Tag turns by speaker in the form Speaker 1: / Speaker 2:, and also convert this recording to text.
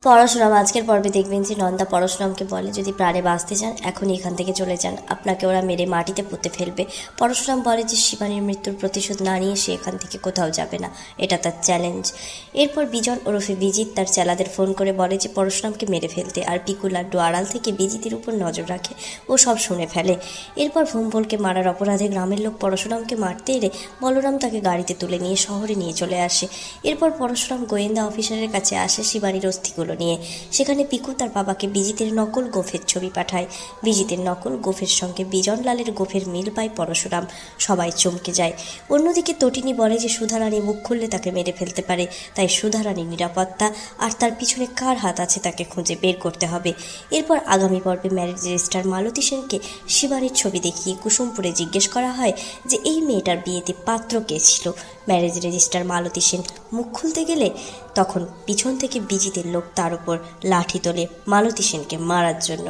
Speaker 1: পরশুরাম আজকের পর্বে দেখবেন যে নন্দা পরশুরামকে বলে, যদি প্রাণে বাঁচতে চান এখনই এখান থেকে চলে যান, আপনাকে ওরা মেরে মাটিতে পুঁতে ফেলবে। পরশুরাম বলে যে শিবানীর মৃত্যুর প্রতিশোধ না নিয়ে সে এখান থেকে কোথাও যাবে না, এটা তার চ্যালেঞ্জ। এরপর বিজন ওরফে বিজিত তার চেলাদের ফোন করে বলে যে পরশুরামকে মেরে ফেলতে, আর পিকু লাড্ডু আড়াল থেকে বিজিতের উপর নজর রাখে, ও সব শুনে ফেলে। এরপর ভুম্বলকে মারার অপরাধে গ্রামের লোক পরশুরামকে মারতে এলে বলরাম তাকে গাড়িতে তুলে নিয়ে শহরে নিয়ে চলে আসে। এরপর পরশুরাম গোয়েন্দা অফিসারের কাছে আসে শিবানীর অস্থিগুলো নিয়ে। সেখানে পিকু তার বাবাকে বিজিতের নকল গোফের ছবি পাঠায়। বিজিতের নকল গোফের সঙ্গে বিজনলালের গোফের মিল পায় পরশুরাম। সবাই চমকে যায়। অন্যদিকে তটিনী বলে যে সুধারানী মুখ খুললে তাকে মেরে ফেলতে পারে, তাই সুধারানীর নিরাপত্তা আর তার পিছনে কার হাত আছে তাকে খুঁজে বের করতে হবে। এরপর আগামী পর্বে ম্যারেজ রেজিস্ট্রার মালতী সেনকে শিবানীর ছবি দেখিয়ে কুসুমপুরে জিজ্ঞেস করা হয় যে এই মেয়েটার বিয়েতে পাত্র কে ছিল। ম্যারেজ রেজিস্ট্রার মালতী সেন মুখ খুলতে গেলে তখন পিছন থেকে বিজিতের লোক তার উপর লাঠি তোলে মালতী সেনকে মারার জন্য।